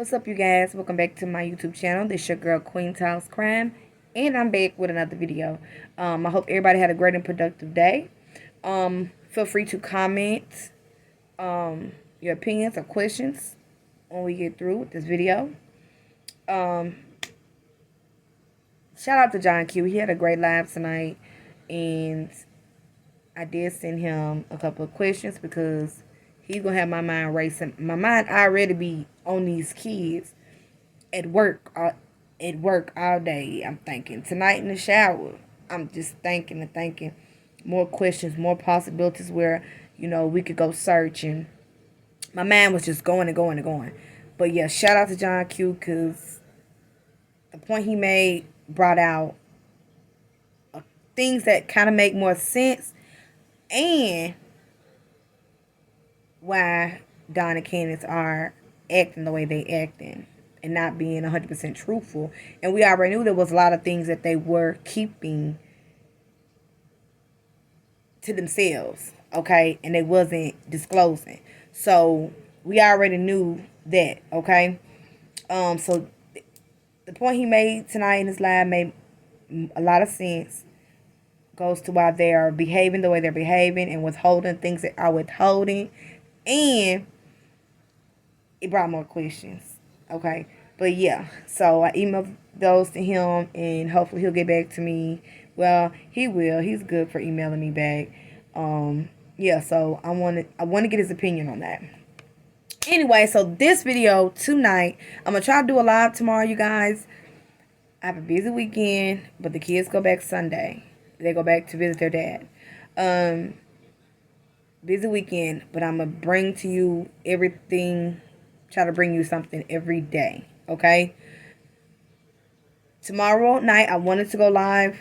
What's up, you guys? Welcome back to my YouTube channel. This is your girl, Queen Tiles Crime, and I'm back with another video. I hope everybody had a great and productive day. Feel free to comment your opinions or questions when we get through with this video. Shout out to John Q. He had a great live tonight, and I did send him a couple of questions because he's gonna have my mind racing. My mind already be on these kids at work. All day. I'm thinking tonight in the shower. I'm just thinking and thinking more questions, more possibilities where we could go searching. My mind was just going and going and going. But yeah, shout out to John Q because the point he made brought out things that kind of make more sense, and why Don and Candace are acting the way they acting and not being 100% truthful. And we already knew there was a lot of things that they were keeping to themselves, okay? And they wasn't disclosing. So we already knew that, okay? So the point he made tonight in his live made a lot of sense. Goes to why they are behaving the way they're behaving and withholding things that are withholding. And it brought more questions. Okay. But yeah. So I emailed those to him and hopefully he'll get back to me. Well, he will. He's good for emailing me back. Yeah, so I want to get his opinion on that. Anyway, so this video tonight, I'm gonna try to do a live tomorrow, you guys. I have a busy weekend, but the kids go back Sunday. They go back to visit their dad. Busy weekend, but I'm going to bring to you everything, try to bring you something every day, okay? Tomorrow night, I wanted to go live,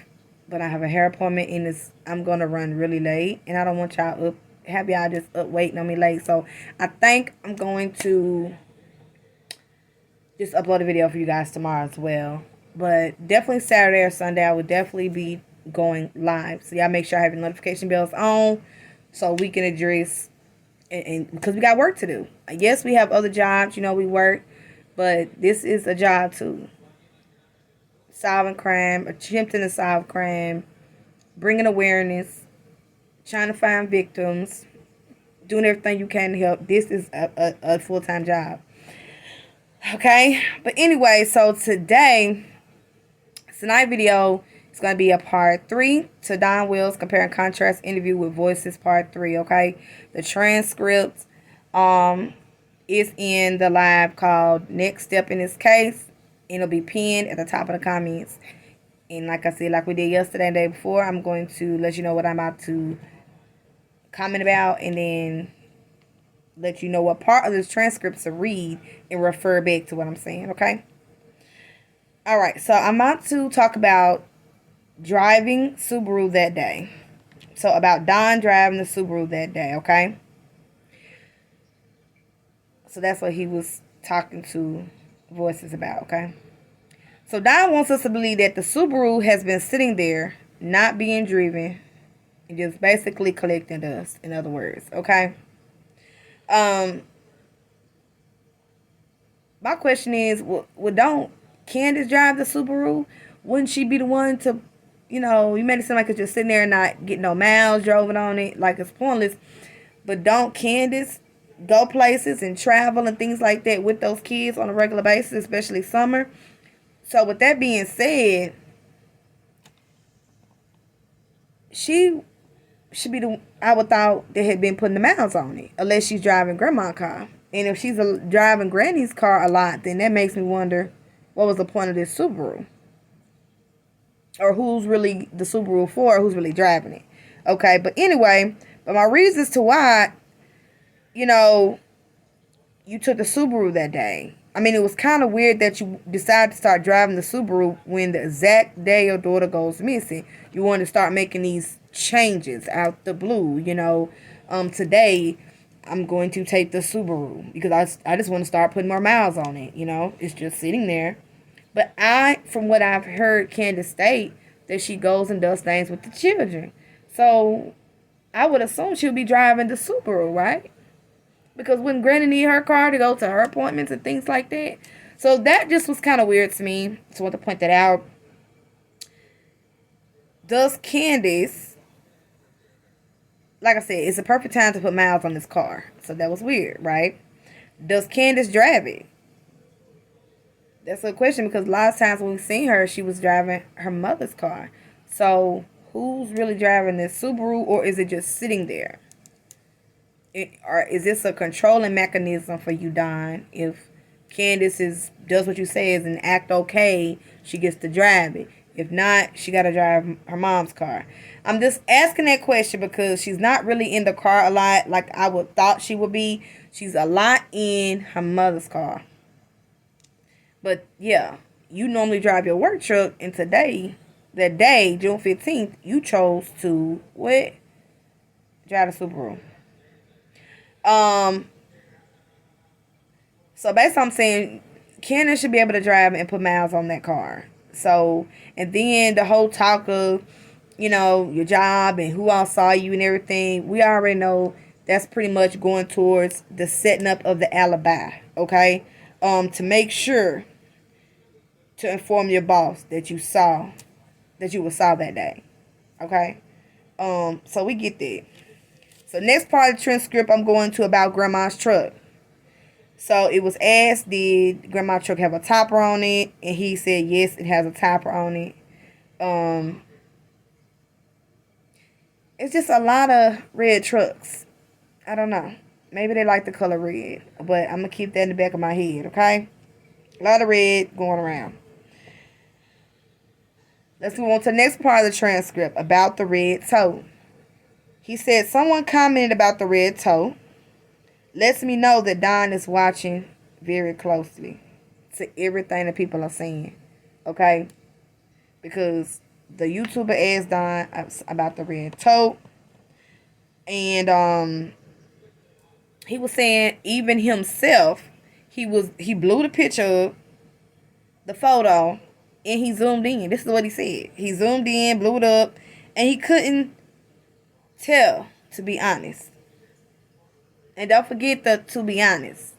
but I have a hair appointment, and I'm going to run really late, and I don't want y'all have y'all just up waiting on me late, so I think I'm going to just upload a video for you guys tomorrow as well. But definitely Saturday or Sunday, I would definitely be going live. So y'all make sure I have your notification bells on so we can address, and because we got work to do. Yes, we have other jobs, we work, but this is a job too. Solving crime, attempting to solve crime, bringing awareness, trying to find victims, doing everything you can to help. This is a full-time job. Okay? But anyway, so tonight's video is going to be a part 3 to Don Wills Compare and Contrast interview with Voices part 3, okay? The transcript is in the live called Next Step in This Case. It'll be pinned at the top of the comments. And like I said, like we did yesterday and the day before, I'm going to let you know what I'm about to comment about and then let you know what part of this transcript to read and refer back to what I'm saying, okay? All right, so I'm about to talk about driving Subaru that day. So about Don driving the Subaru that day, okay? So that's what he was talking to Voices about, okay? So Don wants us to believe that the Subaru has been sitting there, not being driven, and just basically collecting dust, in other words, okay? My question is, don't Candace drive the Subaru? Wouldn't she be the one to, you made it seem like it's just sitting there and not getting no miles driven on it, like it's pointless. But don't Candace go places and travel and things like that with those kids on a regular basis, especially summer? So with that being said, she should be I would thought they had been putting the miles on it, unless she's driving grandma's car. And if she's driving granny's car a lot, then that makes me wonder what was the point of this Subaru, or who's really the Subaru for, or who's really driving it. Okay, but anyway, but my reasons to why you took the Subaru that day. I mean, it was kind of weird that you decided to start driving the Subaru when the exact day your daughter goes missing. You wanted to start making these changes out the blue, today I'm going to take the Subaru because I just want to start putting more miles on it, It's just sitting there. But from what I've heard Candace state, that she goes and does things with the children. So I would assume she'll be driving the Subaru, right? Because when Granny need her car to go to her appointments and things like that. So that just was kind of weird to me. So I want to point that out. Does Candace, like I said, it's a perfect time to put miles on this car. So that was weird, right? Does Candace drive it? That's a question because a lot of times when we've seen her, she was driving her mother's car. So who's really driving this Subaru, or is it just sitting there? Or is this a controlling mechanism for you, Don? If does what you say is and act okay, she gets to drive it. If not, she got to drive her mom's car. I'm just asking that question because she's not really in the car a lot like I would thought she would be. She's a lot in her mother's car. But yeah, you normally drive your work truck, and today, that day, June 15th, you chose to what? Drive the Subaru. So basically I'm saying Candace should be able to drive and put miles on that car. So, and then the whole talk of, your job and who all saw you and everything, we already know that's pretty much going towards the setting up of the alibi, okay? To make sure to inform your boss that you saw that day, okay? So we get that. So next part of the transcript I'm going to about Grandma's truck. So it was asked, did Grandma's truck have a topper on it? And he said, yes, it has a topper on it. It's just a lot of red trucks. I don't know. Maybe they like the color red. But I'm going to keep that in the back of my head, okay? A lot of red going around. Let's move on to the next part of the transcript about the red toe. He said, someone commented about the red toe. Lets me know that Don is watching very closely to everything that people are saying. Okay? Because the YouTuber asked Don about the red toe. And he was saying even himself, he blew the picture up, the photo, and he zoomed in. This is what he said. He zoomed in, blew it up, and he couldn't tell, to be honest. And don't forget to be honest,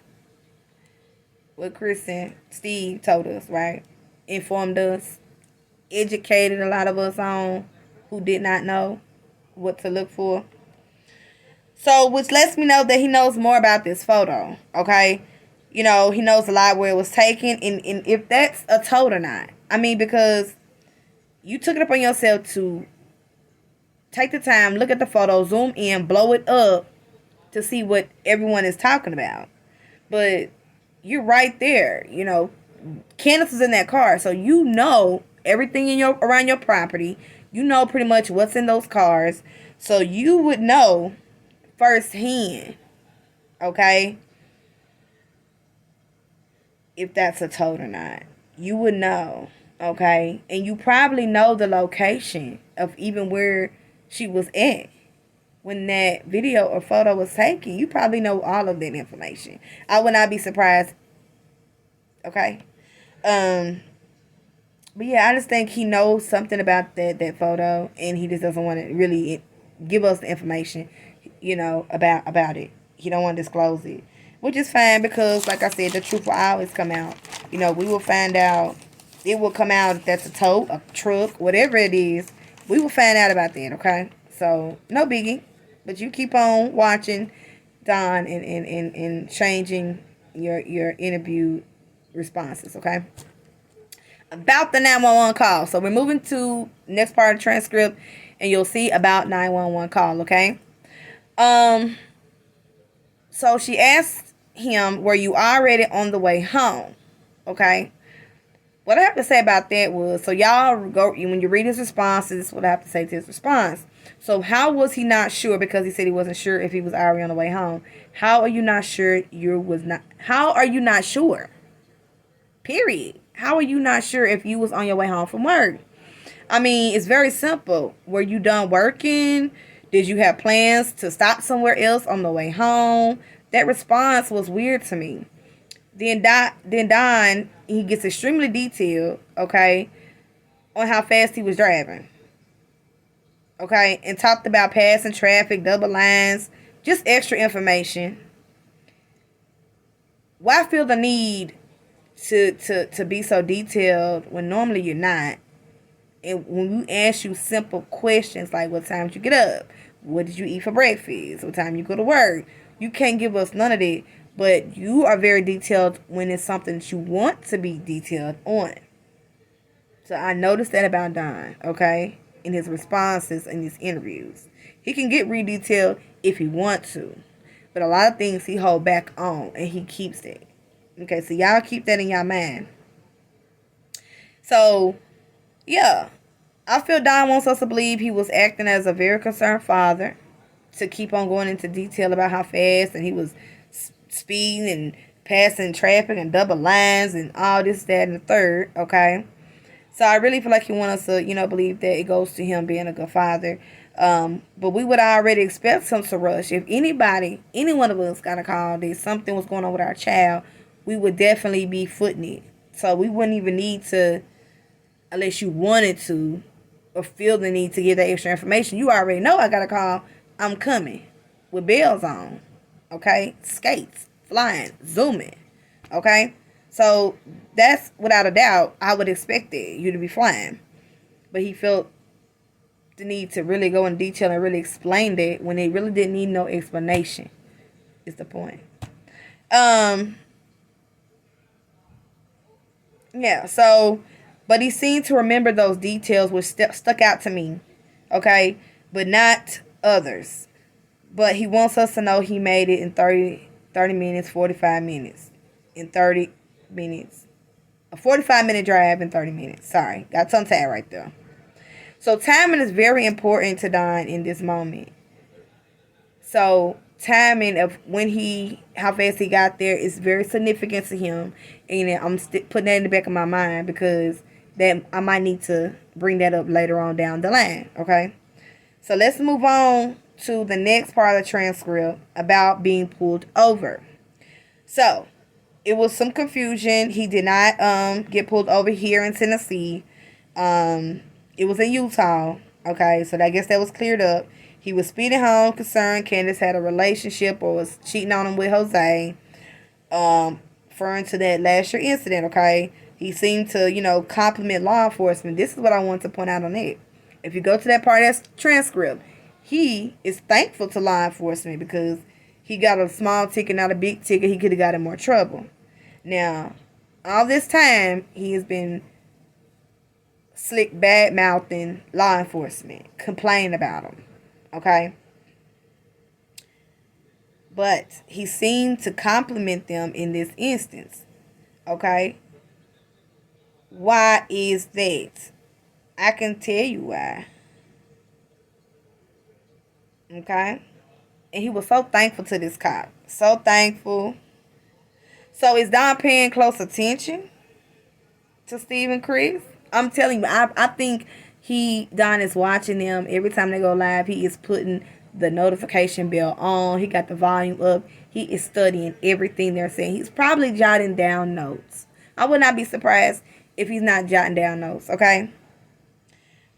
what Chris and Steve told us, right? Informed us, educated a lot of us on who did not know what to look for. So, which lets me know that he knows more about this photo, okay? He knows a lot where it was taken, and if that's a tote or not. I mean, because you took it upon yourself to take the time, look at the photo, zoom in, blow it up, to see what everyone is talking about. But you're right there. Candace is in that car, so you know everything around your property. You know pretty much what's in those cars. So you would know firsthand, okay, if that's a tote or not. You would know, okay? And you probably know the location of even where she was at. When that video or photo was taken, you probably know all of that information. I would not be surprised. Okay? But yeah, I just think he knows something about that photo, and he just doesn't want to really give us the information, about it. He don't want to disclose it. Which is fine because, like I said, the truth will always come out. We will find out. It will come out if that's a tote, a truck, whatever it is. We will find out about that, okay? So, no biggie. But you keep on watching Don and changing your interview responses, okay? About the 911 call. So we're moving to next part of the transcript, and you'll see about 911 call, okay? So she asked him, were you already on the way home? Okay? What I have to say about that was, so y'all go, when you read his responses, what I have to say to his response. So how was he not sure? Because he said he wasn't sure if he was already on the way home. How are you not sure how are you not sure? Period. How are you not sure if you was on your way home from work? I mean, it's very simple. Were you done working? Did you have plans to stop somewhere else on the way home? That response was weird to me. Then Don, he gets extremely detailed, okay, on how fast he was driving. Okay, and talked about passing traffic, double lines, just extra information. why feel the need to be so detailed when normally you're not? And when we ask you simple questions like what time did you get up? What did you eat for breakfast? What time you go to work? You can't give us none of that. But you are very detailed when it's something that you want to be detailed on. So I noticed that about Don, okay? In his responses in his interviews. He can get re detailed if he wants to. But a lot of things he hold back on and he keeps it. Okay, so y'all keep that in your mind. So, yeah. I feel Don wants us to believe he was acting as a very concerned father, to keep on going into detail about how fast and he was speeding and passing traffic and double lines and all this, that, and the third, okay? So I really feel like he wants us to, believe that it goes to him being a good father. But we would already expect him to rush. If any one of us got a call that something was going on with our child, we would definitely be footing it. So we wouldn't even need to, unless you wanted to, or feel the need to give that extra information. You already know I got a call. I'm coming with bells on. Okay? Skates, flying, zooming. Okay? So that's without a doubt, I would expect it, you to be flying. But he felt the need to really go in detail and really explain that when they really didn't need no explanation, is the point. Yeah, so, but he seemed to remember those details which stuck out to me, okay, but not others. But he wants us to know he made it in 30 minutes, 45 minutes, in 30 minutes. A 45-minute drive in 30 minutes. Sorry, got tongue tied right there. So timing is very important to Don in this moment. So timing of how fast he got there is very significant to him, and I'm putting that in the back of my mind because that I might need to bring that up later on down the line. Okay, so let's move on to the next part of the transcript about being pulled over. So it was some confusion. He did not get pulled over here in Tennessee. It was in Utah. Okay, so I guess that was cleared up. He was speeding home, concerned Candace had a relationship or was cheating on him with Jose. Referring to that last year incident, okay? He seemed to, compliment law enforcement. This is what I want to point out on it. If you go to that part of that transcript, he is thankful to law enforcement because he got a small ticket, not a big ticket. He could have got in more trouble. Now, all this time, he has been slick bad-mouthing law enforcement, complaining about them. Okay? But he seemed to compliment them in this instance. Okay? Why is that? I can tell you why. Okay? And he was so thankful to this cop. So thankful. So is Don paying close attention to Steve and Chris? I'm telling you, I think Don is watching them every time they go live. He is putting the notification bell on. He got the volume up. He is studying everything they're saying. He's probably jotting down notes. I would not be surprised if he's not jotting down notes, okay?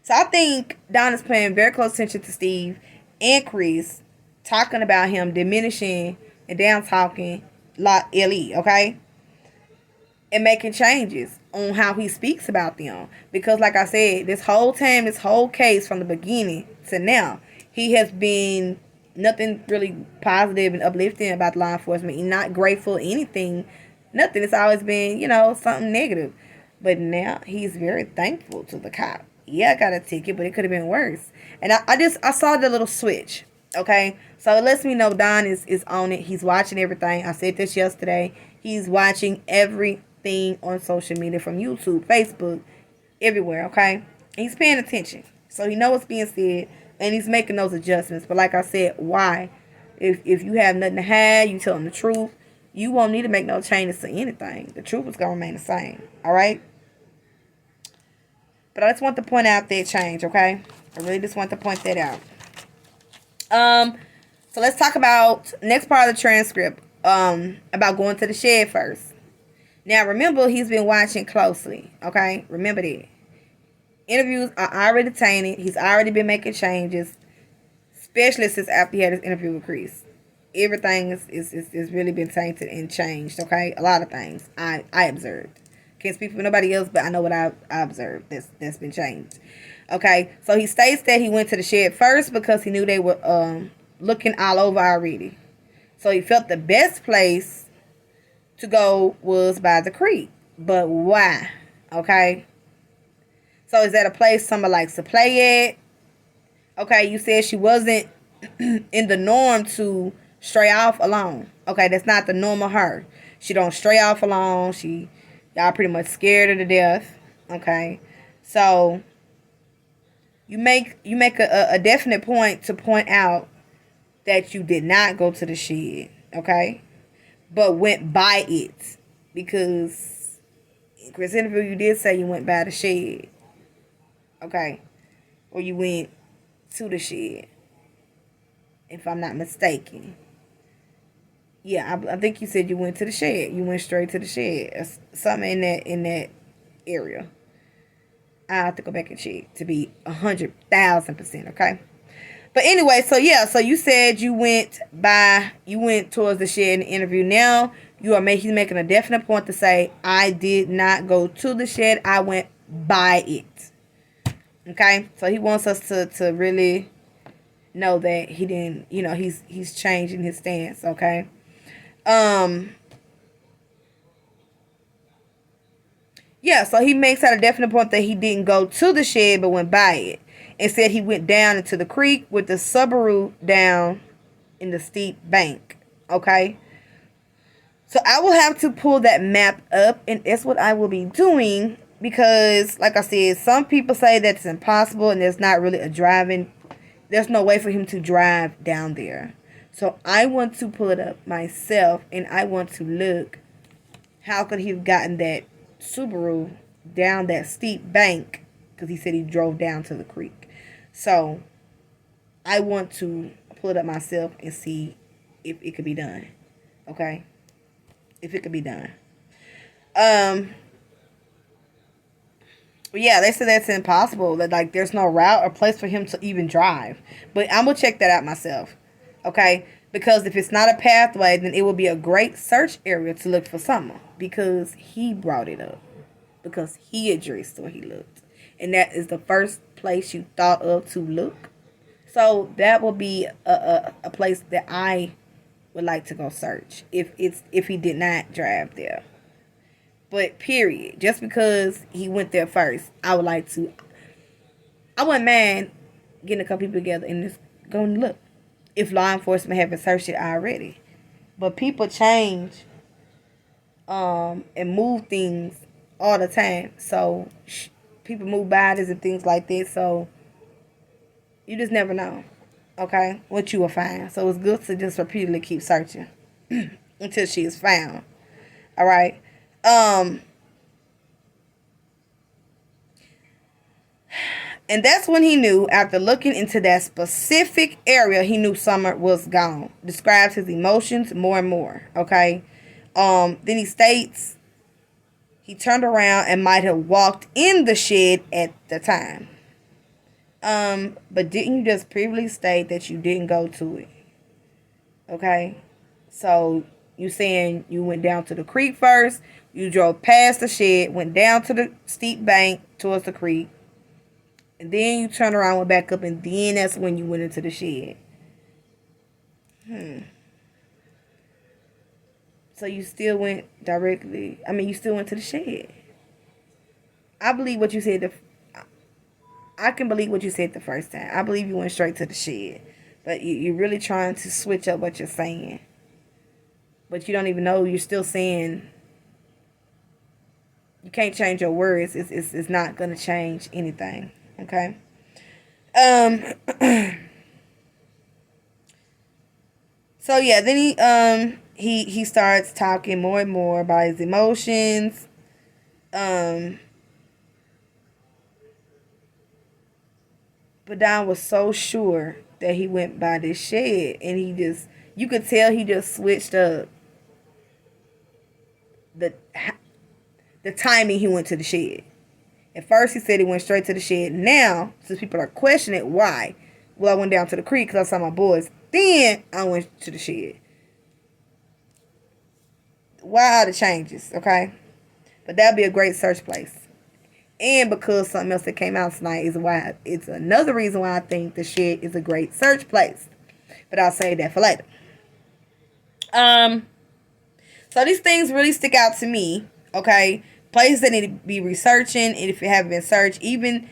So I think Don is paying very close attention to Steve and Chris, talking about him diminishing and down talking LE, okay? And making changes on how he speaks about them. Because like I said, this whole time, this whole case from the beginning to now, he has been nothing really positive and uplifting about law enforcement. He's not grateful, anything, nothing. It's always been, something negative. But now he's very thankful to the cop. Yeah, I got a ticket, but it could have been worse. And I saw the little switch. Okay, so it lets me know Don is on it. He's watching everything. I said this yesterday. He's watching everything on social media, from YouTube, Facebook, everywhere. Okay, and he's paying attention, so he knows what's being said, and he's making those adjustments. But like I said, why? If you have nothing to hide, you tell him the truth. You won't need to make no changes to anything. The truth is gonna remain the same. All right. But I just want to point out that change. Okay, I really just want to point that out. So let's talk about next part of the transcript. About going to the shed first. Now remember, he's been watching closely. Okay, remember that. Interviews are already tainted. He's already been making changes, especially since after he had his interview with Chris. everything is really been tainted and changed. Okay, a lot of things I observed. Can't speak for nobody else, but I know what I observed that's been changed. Okay, so he states that he went to the shed first because he knew they were looking all over already. So he felt the best place to go was by the creek. But why? Okay. So is that a place someone likes to play at? Okay, you said she wasn't in the norm to stray off alone. Okay, that's not the norm of her. She don't stray off alone. Y'all pretty much scared her to death. Okay, so you make a definite point to point out that you did not go to the shed. Okay, but went by it because in Chris interview you did say you went by the shed. Okay, or you went to the shed, if I'm not mistaken. Yeah, I think you said you went to the shed. You went straight to the shed. Something in that area. I have to go back and check to be 100,000%. Okay. But anyway, so yeah, so you said you went towards the shed in the interview. Now he's making a definite point to say I did not go to the shed. I went by it. Okay, so he wants us to really know that he didn't, he's changing his stance. Okay. Yeah, so he makes out a definite point that he didn't go to the shed but went by it. Instead, he went down into the creek with the Subaru down in the steep bank. Okay. So I will have to pull that map up, and that's what I will be doing because, like I said, some people say that it's impossible and there's not really there's no way for him to drive down there. So I want to pull it up myself, and I want to look how could he have gotten that Subaru down that steep bank, because he said he drove down to the creek. So I want to pull it up myself and see if it could be done. Okay, if it could be done. Yeah, they said that's impossible. That like there's no route or place for him to even drive. But I'm gonna check that out myself. Okay, because if it's not a pathway, then it will be a great search area to look for someone because he brought it up, because he addressed where he looked, and that is the first place you thought of to look. So that will be a place that I would like to go search if he did not drive there. But period, just because he went there first, I wouldn't mind getting a couple people together and just going to look if law enforcement haven't searched it already. But people change and move things all the time. So people move bodies and things like this. So you just never know, okay, what you will find. So it's good to just repeatedly keep searching until she is found. All right. And that's when he knew, after looking into that specific area, he knew Summer was gone. Describes his emotions more and more. Okay. Then he states he turned around and might have walked in the shed at the time. But didn't you just previously state that you didn't go to it? Okay. So you saying you went down to the creek first, you drove past the shed, went down to the steep bank towards the creek, and then you turned around, went back up, and then that's when you went into the shed. So you still went you still went to the shed. I believe what you said. I can believe what you said the first time. I believe you went straight to the shed. But you're really trying to switch up what you're saying. But you don't even know. You're still saying. You can't change your words. It's not going to change anything. Okay? So yeah, then he starts talking more and more about his emotions. But Don was so sure that he went by this shed, and you could tell he just switched up the timing he went to the shed. At first he said he went straight to the shed. Now, since people are questioning why, well, I went down to the creek because I saw my boys. Then I went to the shed. why are the changes, okay? But that'd be a great search place. And because something else that came out tonight is why it's another reason why I think the shed is a great search place. But I'll save that for later. So these things really stick out to me, okay? Places that need to be researching, and if you haven't been searched, even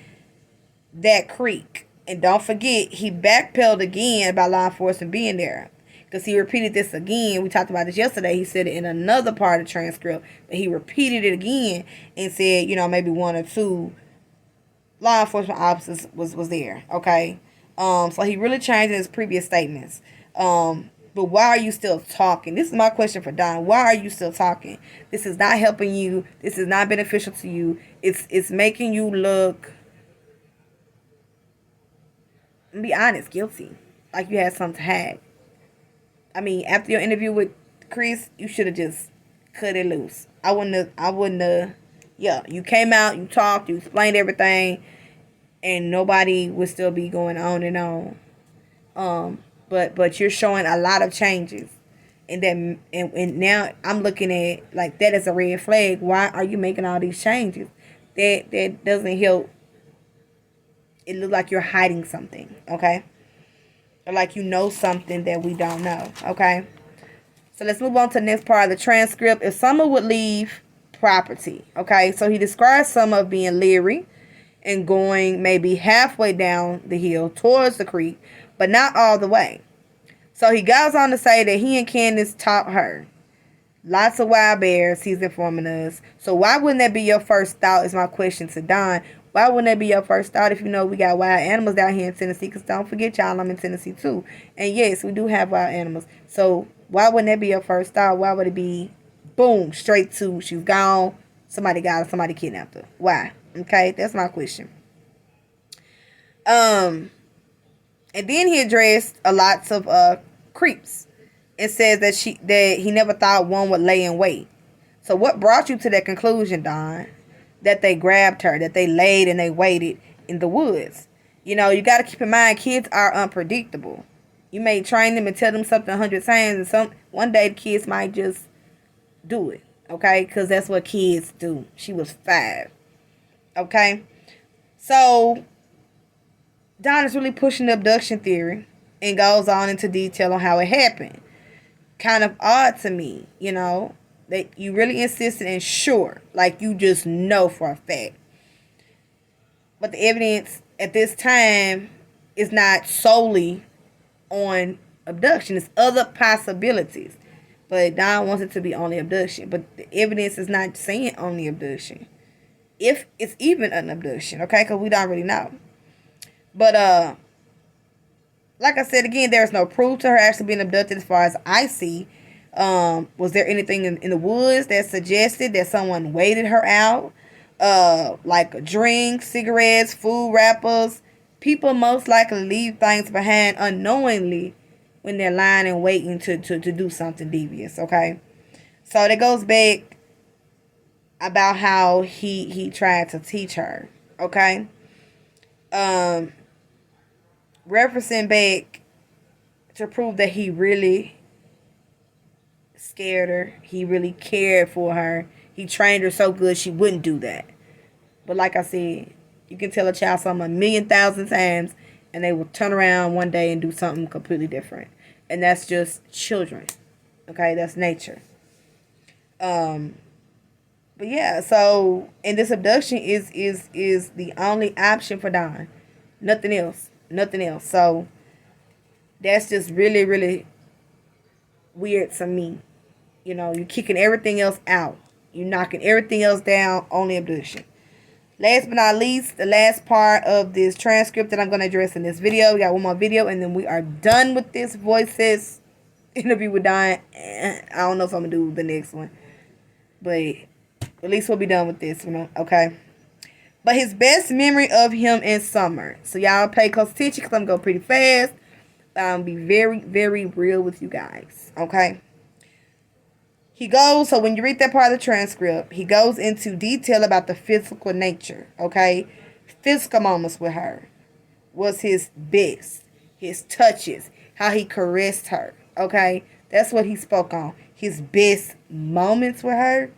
that creek. And don't forget, he backpedaled again about law enforcement being there. Because he repeated this again. We talked about this yesterday. He said it in another part of the transcript. But he repeated it again and said, maybe one or two law enforcement officers was there. Okay. So he really changed his previous statements. But why are you still talking? This is my question for Don. Why are you still talking? This is not helping you. This is not beneficial to you. It's making you look, be honest, guilty. Like you had something to hide. I mean, after your interview with Chris, you should have just cut it loose. I wouldn't have, yeah, you came out, you talked, you explained everything, and nobody would still be going on and on. But you're showing a lot of changes. And now I'm looking at, like, that as a red flag. Why are you making all these changes? That doesn't help. It looks like you're hiding something, okay? Or like you know something that we don't know, okay? So let's move on to the next part of the transcript. If Summer would leave property, okay? So he describes Summer being leery and going maybe halfway down the hill towards the creek, but not all the way. So he goes on to say that he and Candace taught her. Lots of wild bears, he's informing us. So why wouldn't that be your first thought is my question to Don. Why wouldn't that be your first thought if you know we got wild animals down here in Tennessee? Because don't forget, y'all, I'm in Tennessee too. And yes, we do have wild animals. So why wouldn't that be your first thought? Why would it be, boom, straight to she's gone, somebody got her, somebody kidnapped her? Why? Okay, that's my question. And then he addressed a lots of creeps and says that he never thought one would lay in wait. So what brought you to that conclusion, Don? That they grabbed her, that they laid and they waited in the woods. You got to keep in mind, kids are unpredictable. You may train them and tell them something 100 times, and one day the kids might just do it, okay? Because that's what kids do. She was 5, okay? So Don is really pushing the abduction theory and goes on into detail on how it happened. Kind of odd to me, that you really insisted and sure, like you just know for a fact. But the evidence at this time is not solely on abduction. It's other possibilities. But Don wants it to be only abduction. But the evidence is not saying only abduction. If it's even an abduction, okay? Because we don't really know. But, like I said, again, there's no proof to her actually being abducted as far as I see. Was there anything in the woods that suggested that someone waited her out? Like a drink, cigarettes, food wrappers. People most likely leave things behind unknowingly when they're lying and waiting to do something devious, okay? So that goes back about how he tried to teach her, okay? Referencing back to prove that he really scared her. He really cared for her. He trained her so good she wouldn't do that. But like I said, you can tell a child something 1,000,000 times and they will turn around one day and do something completely different. And that's just children. Okay, that's nature. But yeah, so and this abduction is the only option for Don. Nothing else. Nothing else. So that's just really, really weird to me. You're kicking everything else out. You're knocking everything else down, only abduction. Last but not least, the last part of this transcript that I'm going to address in this video. We got one more video, and then we are done with this voices interview with Don. I don't know if I'm going to do the next one. But at least we'll be done with this one, okay? But his best memory of him in Summer. So y'all pay close attention because I'm going to go pretty fast. Be very, very real with you guys, okay? He goes, so when you read that part of the transcript, he goes into detail about the physical nature, okay? Physical moments with her was his best. His touches, how he caressed her, okay? That's what he spoke on. his best moments with her.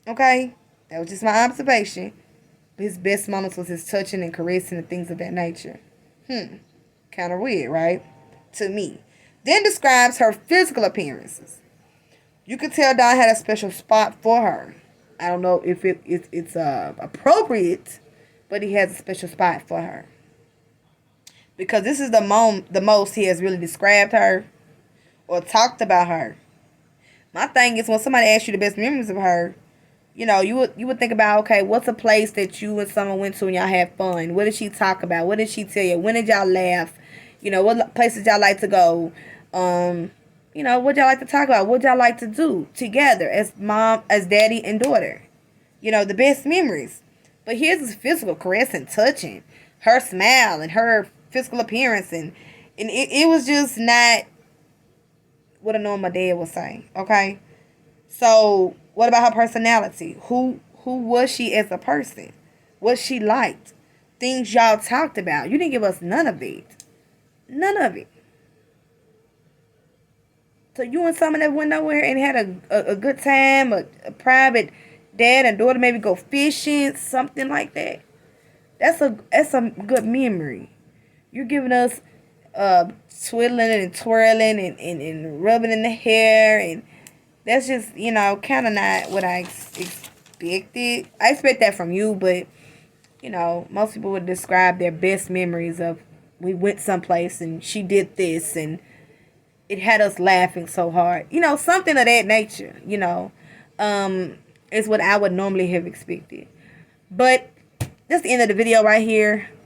Okay? That was just my observation. His best moments was his touching and caressing and things of that nature. Kind of weird, right? To me. Then describes her physical appearances. You could tell Don had a special spot for her. I don't know if it's appropriate, but he has a special spot for her. Because this is the most he has really described her or talked about her. My thing is when somebody asks you the best memories of her, you would think about, okay, what's a place that you and someone went to and y'all had fun? What did she talk about? What did she tell you? When did y'all laugh? What places y'all like to go? What y'all like to talk about? What y'all like to do together as mom, as daddy and daughter? The best memories. But here's his physical caress and touching, her smile and her physical appearance, and it was just not what a normal dad would say. Okay, so what about her personality? Who was she as a person? What she liked? Things y'all talked about. You didn't give us none of it. None of it. So you and someone that went nowhere and had a good time, a private dad and daughter maybe go fishing, something like that. That's a good memory. You're giving us twiddling and twirling and rubbing in the hair, and that's just, kind of not what I expected. I expect that from you, but, most people would describe their best memories of, we went someplace and she did this and it had us laughing so hard. Something of that nature, is what I would normally have expected. But that's the end of the video right here.